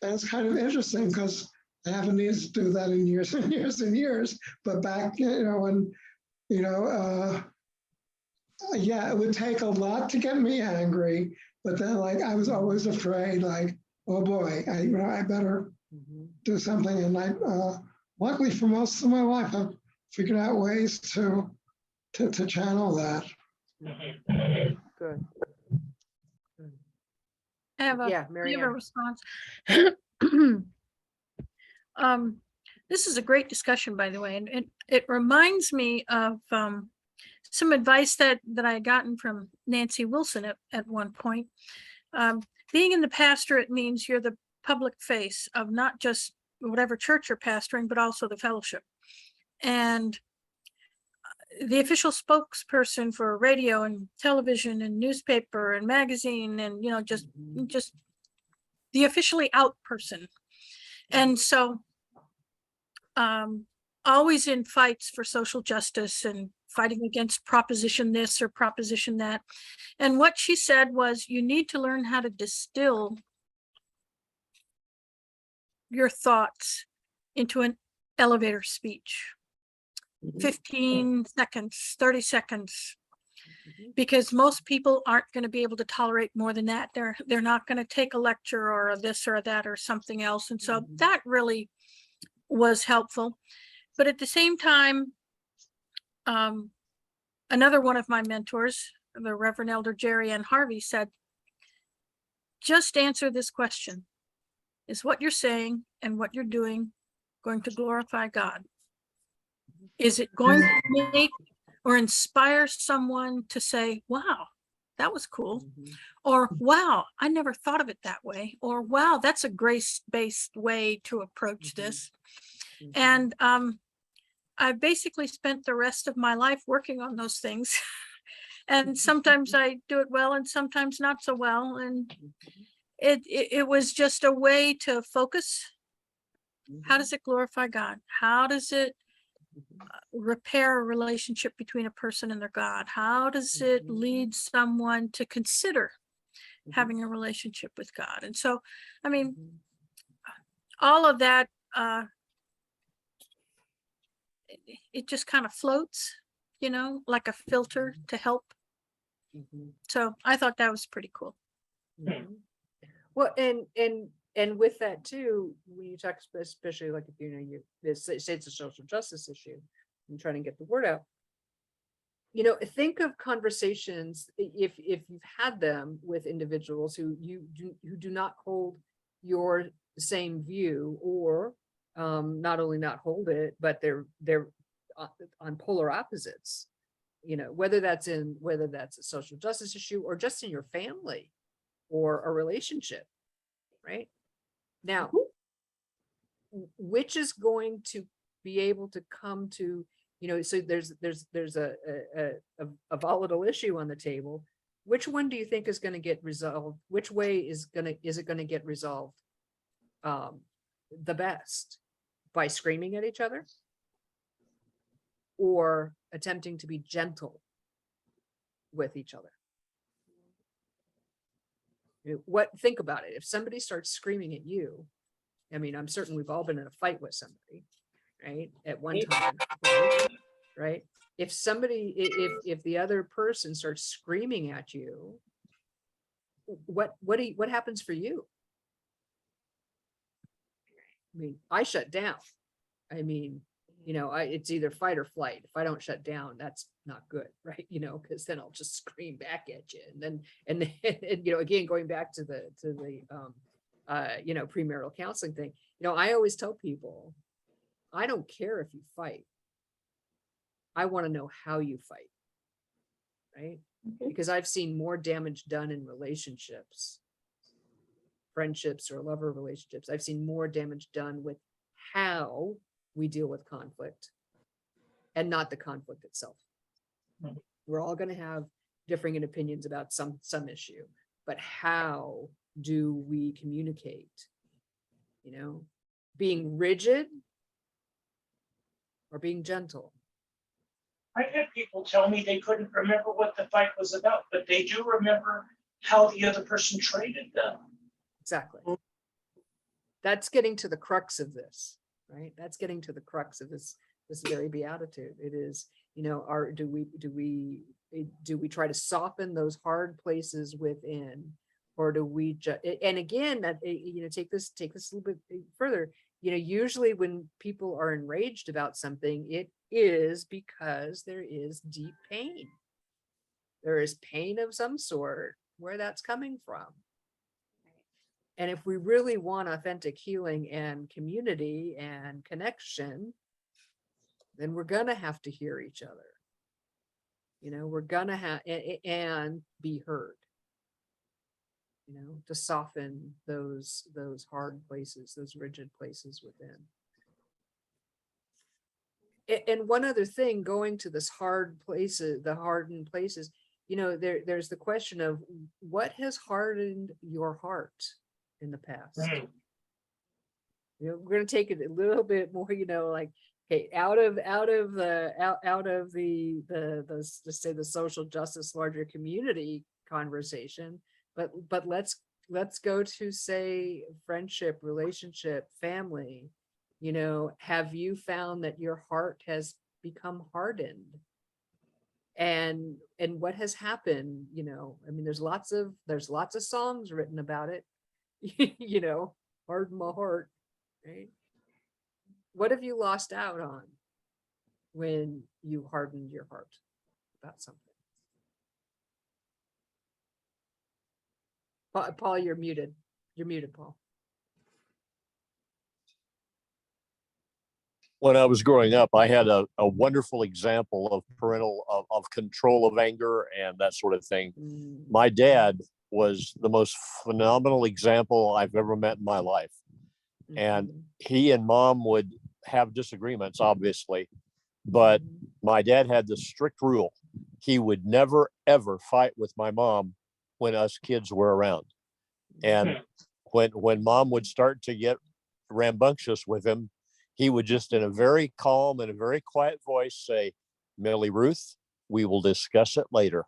it's kind of interesting because I haven't needed to do that in years and years and years. But back, when yeah, it would take a lot to get me angry. But then, like, I was always afraid, like, oh boy, I better do something. And luckily for most of my life, I've figured out ways to channel that. Good. I have a, Yeah, I Mary have a Ann. response. This is a great discussion, by the way, and it reminds me of some advice that I had gotten from Nancy Wilson at one point. Being in the pastorate means you're the public face of not just whatever church you're pastoring, but also the fellowship. And the official spokesperson for radio and television and newspaper and magazine and just the officially out person. And so always in fights for social justice and fighting against proposition this or proposition that. And what she said was, you need to learn how to distill your thoughts into an elevator speech. 15 seconds, 30 seconds, because most people aren't going to be able to tolerate more than that. They're not going to take a lecture or a this or that or something else. And so that really was helpful. But at the same time, another one of my mentors, the Reverend Elder Jerry Ann Harvey, said, just answer this question. Is what you're saying and what you're doing going to glorify God? Is it going to make or inspire someone to say, wow, that was cool? Or, wow, I never thought of it that way. Or, wow, that's a grace-based way to approach this. And I basically spent the rest of my life working on those things. And sometimes I do it well and sometimes not so well. And it was just a way to focus. How does it glorify God? How does it repair a relationship between a person and their God? How does it lead someone to consider having a relationship with God? And so, I mean, all of that, it just kind of floats, like a filter to help. So I thought that was pretty cool. Well, and with that too, when you talk, especially like if say it's a social justice issue and trying to get the word out, think of conversations, if you've had them with individuals who who do not hold your same view, or not only not hold it, but they're on polar opposites, whether that's a social justice issue or just in your family or a relationship, right? Now, which is going to be able to come to, so there's a volatile issue on the table. Which one do you think is going to get resolved? Which way is it going to get resolved the best? By screaming at each other, or attempting to be gentle with each other? Think about it. If somebody starts screaming at you, I mean, I'm certain we've all been in a fight with somebody, right? At one time, right? If the other person starts screaming at you, what happens for you? I mean, I shut down. I mean, it's either fight or flight. If I don't shut down, that's not good, right? Because then I'll just scream back at you, and then again, going back to the premarital counseling thing. I always tell people, I don't care if you fight. I want to know how you fight, right? Because I've seen more damage done in relationships, friendships, or lover relationships. I've seen more damage done with how we deal with conflict and not the conflict itself. We're all going to have differing opinions about some issue, but how do we communicate? Being rigid or being gentle? I've had people tell me they couldn't remember what the fight was about, but they do remember how the other person treated them. Exactly. That's getting to the crux of this, right? That's getting to the crux of this very beatitude. It is, do we try to soften those hard places within, or do we and again, that take this a little bit further. Usually when people are enraged about something, it is because there is deep pain. There is pain of some sort where that's coming from. And if we really want authentic healing and community and connection, then we're going to have to hear each other. We're going to have and be heard, to soften those hard places, those rigid places within. And one other thing, going to this hard places, the hardened places, there's the question of what has hardened your heart in the past. We're going to take it a little bit more, like, okay, out of the let's say the social justice larger community conversation, but let's go to, say, friendship, relationship, family. Have you found that your heart has become hardened? And what has happened? I mean, there's lots of songs written about it. Harden my heart, right? What have you lost out on when you hardened your heart about something? Paul, you're muted. You're muted, Paul. When I was growing up, I had a wonderful example of parental of control of anger and that sort of thing. My dad was the most phenomenal example I've ever met in my life. And he and mom would have disagreements, obviously, but my dad had this strict rule. He would never, ever fight with my mom when us kids were around. And when mom would start to get rambunctious with him, he would just, in a very calm and a very quiet voice, say, "Millie Ruth, we will discuss it later."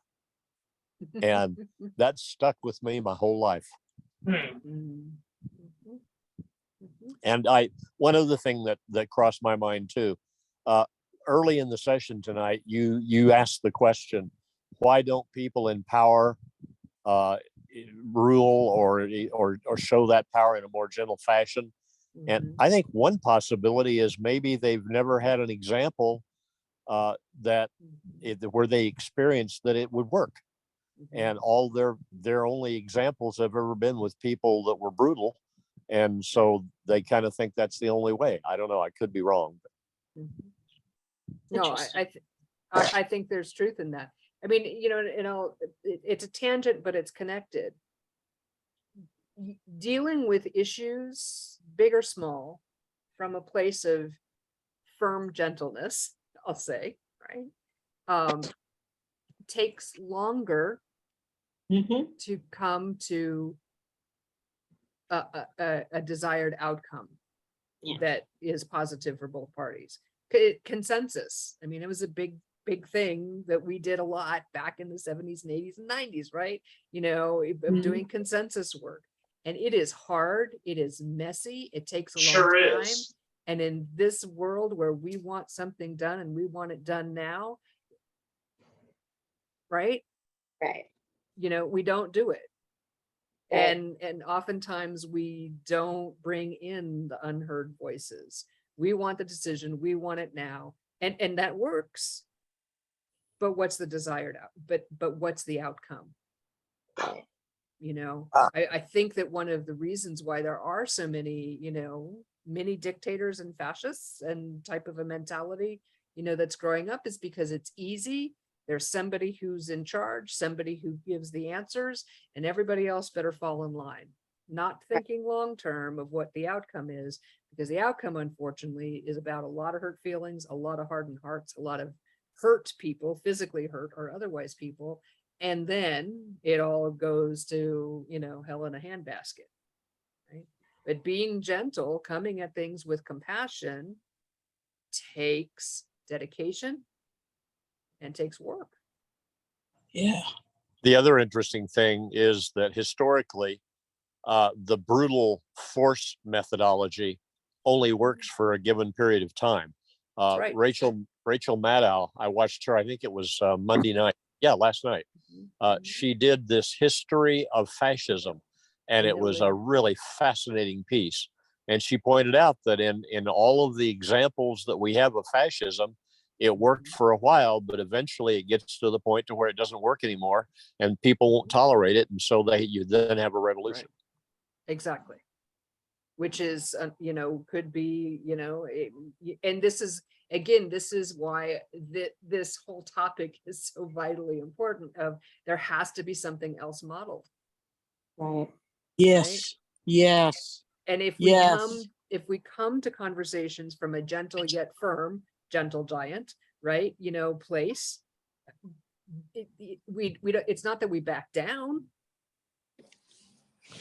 And that stuck with me my whole life. And one other thing that crossed my mind too, early in the session tonight, you asked the question, why don't people in power rule or show that power in a more gentle fashion? And I think one possibility is maybe they've never had an example that where they experienced that it would work. And all their only examples have ever been with people that were brutal. And so they kind of think that's the only way. I don't know. I could be wrong. No, Interesting. I think there's truth in that. I mean, it's a tangent, but it's connected. Dealing with issues, big or small, from a place of firm gentleness, I'll say, right? Takes longer to come to a desired outcome that is positive for both parties. Consensus. I mean, it was a big thing that we did a lot back in the 70s and 80s and 90s, right? Of doing consensus work. And it is hard. It is messy. It takes a long Sure time. is. And in this world where we want something done and we want it done now, right? Right. We don't do it. Right. And oftentimes we don't bring in the unheard voices. We want the decision, we want it now. And that works. But what's the desired out? But what's the outcome? I think that one of the reasons why there are so many, many dictators and fascists and type of a mentality, that's growing up is because it's easy. There's somebody who's in charge, somebody who gives the answers, and everybody else better fall in line, not thinking long term of what the outcome is, because the outcome, unfortunately, is about a lot of hurt feelings, a lot of hardened hearts, a lot of hurt people, physically hurt or otherwise people. And then it all goes to, hell in a handbasket, right? But being gentle, coming at things with compassion takes dedication and takes work. Yeah. The other interesting thing is that historically, the brutal force methodology only works for a given period of time. Right. Rachel Maddow, I watched her, I think it was Monday night. Yeah, last night. She did this history of fascism, and it was a really fascinating piece. And she pointed out that in all of the examples that we have of fascism, it worked for a while, but eventually it gets to the point to where it doesn't work anymore, and people won't tolerate it, and so you then have a revolution. Right. Exactly. Which is, could be, and this is, again, this is why this whole topic is so vitally important. Of there has to be something else modeled. Right. Yes. Right? Yes. And if we come to conversations from a gentle yet firm, gentle giant, right? Place. It's not that we back down,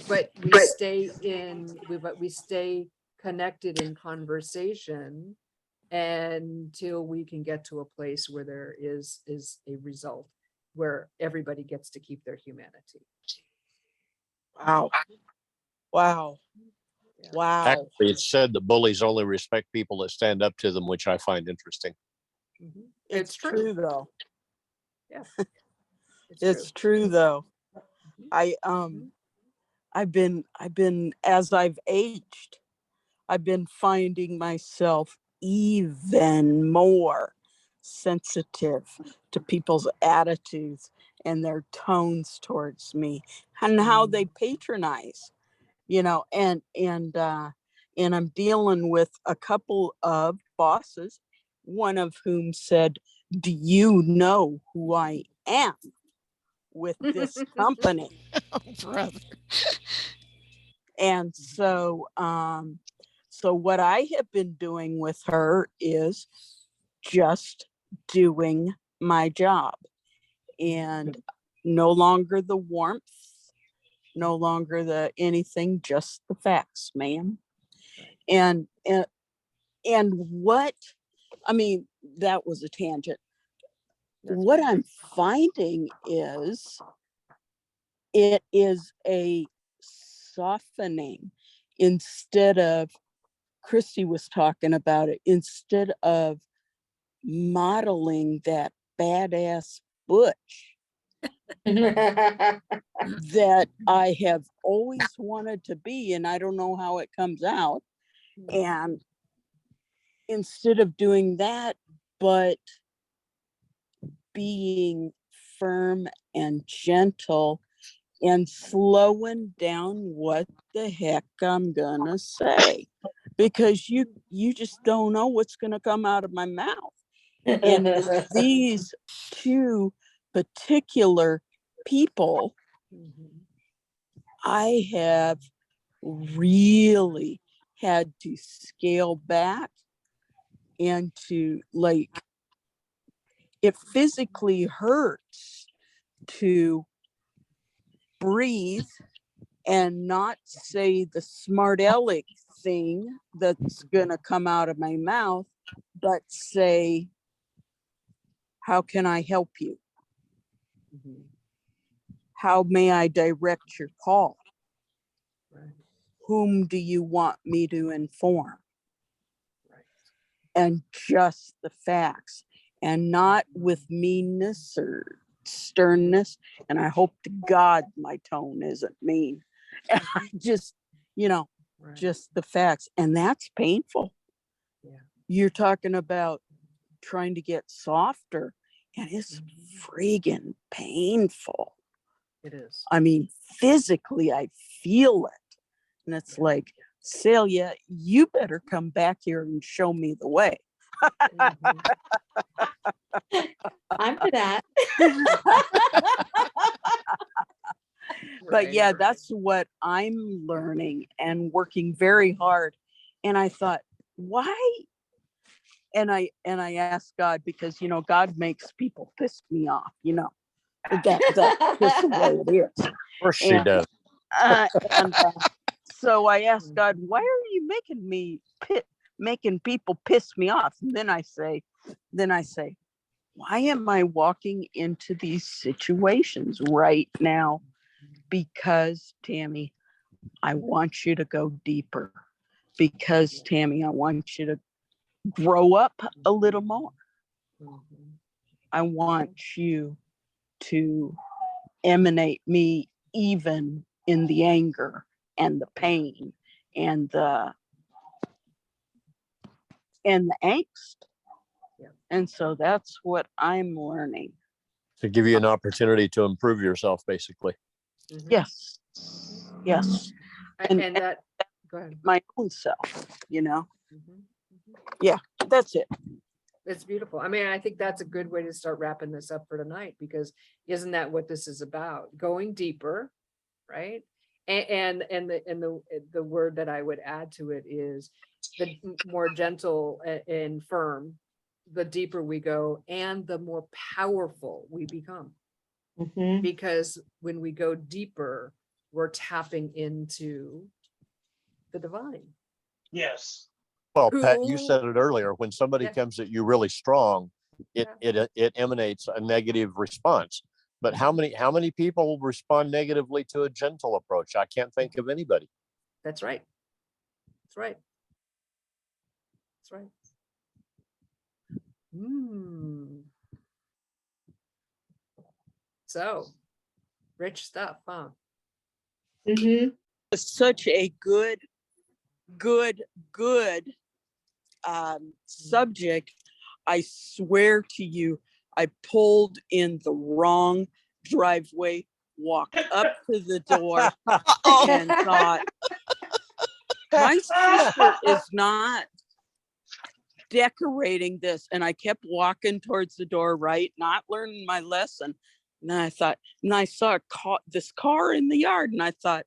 but we stay connected in conversation until we can get to a place where there is a result where everybody gets to keep their humanity. Wow. Wow. Yeah. Wow. Actually, it's said that bullies only respect people that stand up to them, which I find interesting. Mhm. It's true though. Yeah. It's true though. Mhm. I've been as I've aged, I've been finding myself even more sensitive to people's attitudes and their tones towards me and how they patronize, and I'm dealing with a couple of bosses, one of whom said, "Do you know who I am with this company?" Brother. And so what I have been doing with her is just doing my job, and no longer the warmth, no longer the anything, just the facts, ma'am. And what, I mean, that was a tangent. What I'm finding is it is a softening. Instead of, Christy was talking about it, instead of modeling that badass butch that I have always wanted to be, and I don't know how it comes out. And instead of doing that, but being firm and gentle and slowing down what the heck I'm gonna say, because you just don't know what's gonna come out of my mouth. And with these two particular people, I have really had to scale back and to, like, it physically hurts to breathe and not say the smart aleck thing that's gonna come out of my mouth, but say, how can I help you? How may I direct your call? Whom do you want me to inform? And just the facts, and not with meanness or sternness. And I hope to God my tone isn't mean. And I just, just the facts. And that's painful. Yeah. You're talking about trying to get softer, and it's friggin' painful. It is. I mean, physically, I feel it. And it's like, Celia, you better come back here and show me the way. I'm for that. But yeah, that's what I'm learning and working very hard. And I thought, why? And I asked God, because God makes people piss me off, that's just the way it is. Of course she does. And so I asked God, why are you making people piss me off? And then I say, why am I walking into these situations right now? Because, Tammy, I want you to go deeper. Because, Tammy, I want you to grow up a little more. I want you to emanate me even in the anger and the pain and the angst. And so that's what I'm learning. To give you an opportunity to improve yourself, basically. Yes. And that, go ahead. My own self, Yeah, that's it. It's beautiful. I mean, I think that's a good way to start wrapping this up for tonight, because isn't that what this is about? Going deeper, right? And the word that I would add to it is the more gentle and firm, the deeper we go, and the more powerful we become. Because when we go deeper, we're tapping into the divine. Yes. Well, Pat, you said it earlier. When somebody comes at you really strong, it emanates a negative response. But how many people respond negatively to a gentle approach? I can't think of anybody. That's right. So, rich stuff, huh? Such a good subject. I swear to you, I pulled in the wrong driveway, walked up to the door, and thought, my sister is not decorating this. And I kept walking towards the door, right? Not learning my lesson. And I thought, and I saw this car in the yard, and I thought,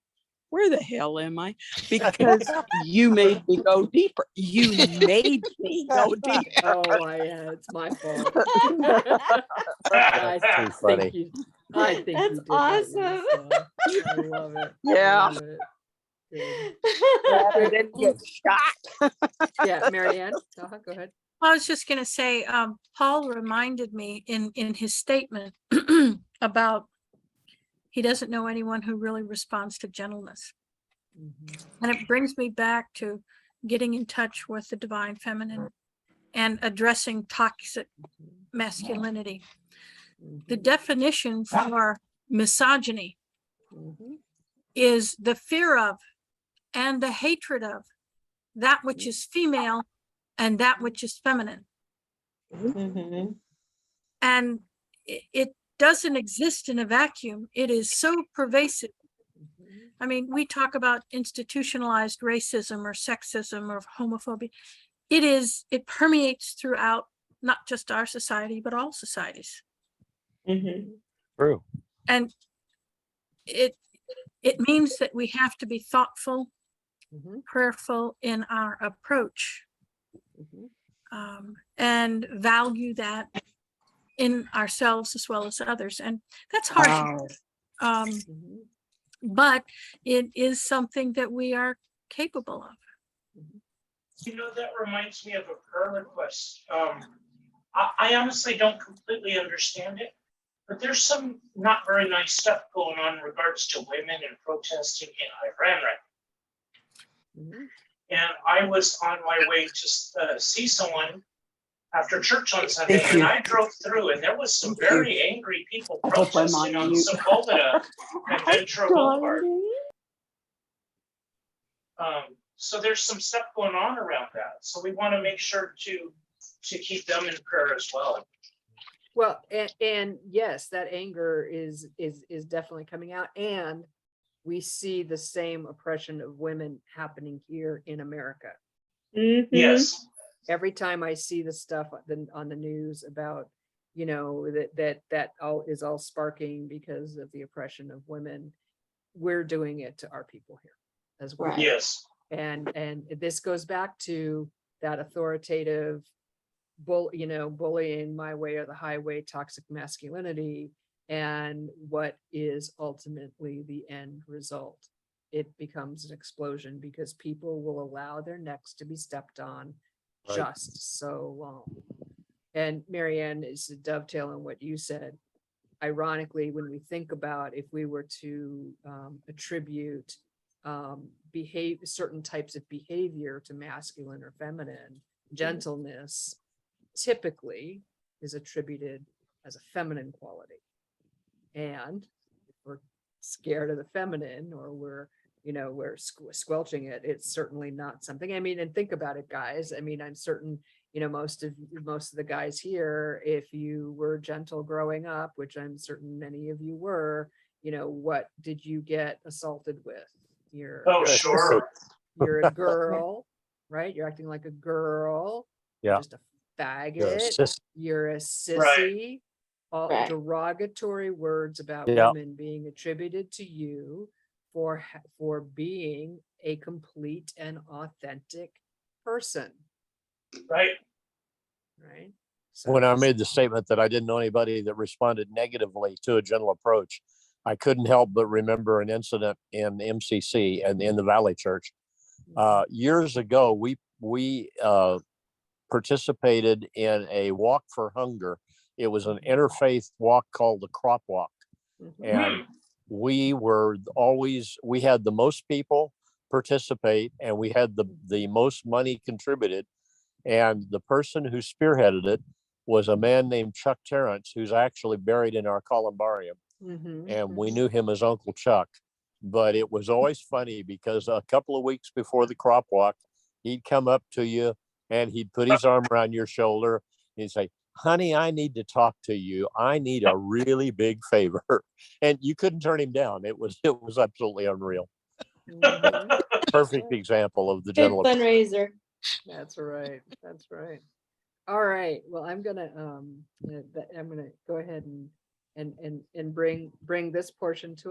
where the hell am I? Because you made me go deeper. You made me go deeper. Oh, it's my fault. That's too funny. I think That's you did awesome. That yourself. I love it. Yeah. I love it. Good. Didn't get shot. Yeah, Marianne, go ahead. I was just going to say, Paul reminded me in his statement about he doesn't know anyone who really responds to gentleness. And it brings me back to getting in touch with the divine feminine and addressing toxic masculinity. The definition for misogyny is the fear of and the hatred of that which is female and that which is feminine. And it doesn't exist in a vacuum. It is so pervasive. Mhm. I mean, we talk about institutionalized racism or sexism or homophobia. It permeates throughout not just our society, but all societies. True. And it means that we have to be thoughtful, Mhm. prayerful in our approach, Mhm. and value that in ourselves as well as others. And that's hard. Mhm. But it is something that we are capable of. You know, that reminds me of a prayer request. I honestly don't completely understand it, but there's some not very nice stuff going on in regards to women and protesting in Iran right Mhm. now. And I was on my way to see someone after church on Sunday, Thank and you. I drove through, and there was some Thank you. very angry people I hope I'm protesting on on mute. Sepulveda and Ventura Boulevard. So there's some stuff going on around that. So we want to make sure to keep them in prayer as well. Well, and yes, that anger is definitely coming out, and we see the same oppression of women happening here in America. Yes. Every time I see the stuff on the news about, that all is all sparking because of the oppression of women, we're doing it to our people here as well. Right. Yes. And this goes back to that authoritative bullying my way or the highway, toxic masculinity, and what is ultimately the end result. It becomes an explosion because people will allow their necks to be stepped on Right. just so long. And Marianne, is to dovetail on what you said. Ironically, when we think about if we were to attribute certain types of behavior to masculine or feminine, gentleness typically is attributed as a feminine quality. And if we're scared of the feminine, or we're squelching it, it's certainly not something. I mean, and think about it, guys. I mean, I'm certain most of the guys here, if you were gentle growing up, which I'm certain many of you were, what did you get assaulted with? Oh, sure. You're a girl, right? You're acting like a girl. Yeah. You're just a faggot. You're a sissy. All Right. derogatory words about Yeah. women being attributed to you for being a complete and authentic person. Right. Right. When I made the statement that I didn't know anybody that responded negatively to a gentle approach, I couldn't help but remember an incident in MCC and in the Valley Church. Years ago, we participated in a walk for hunger. It was an interfaith walk called the Crop Walk. And we had the most people participate, and we had the most money contributed. And the person who spearheaded it was a man named Chuck Terrence, who's actually buried in our columbarium. And we knew him as Uncle Chuck. But it was always funny because a couple of weeks before the crop walk, he'd come up to you and he'd put his arm around your shoulder. And he'd say, "Honey, I need to talk to you. I need a really big favor." And you couldn't turn him down. It was absolutely unreal. Perfect example of the Good gentle. fundraiser. That's right. That's right. All right. Well, I'm gonna go ahead and bring this portion to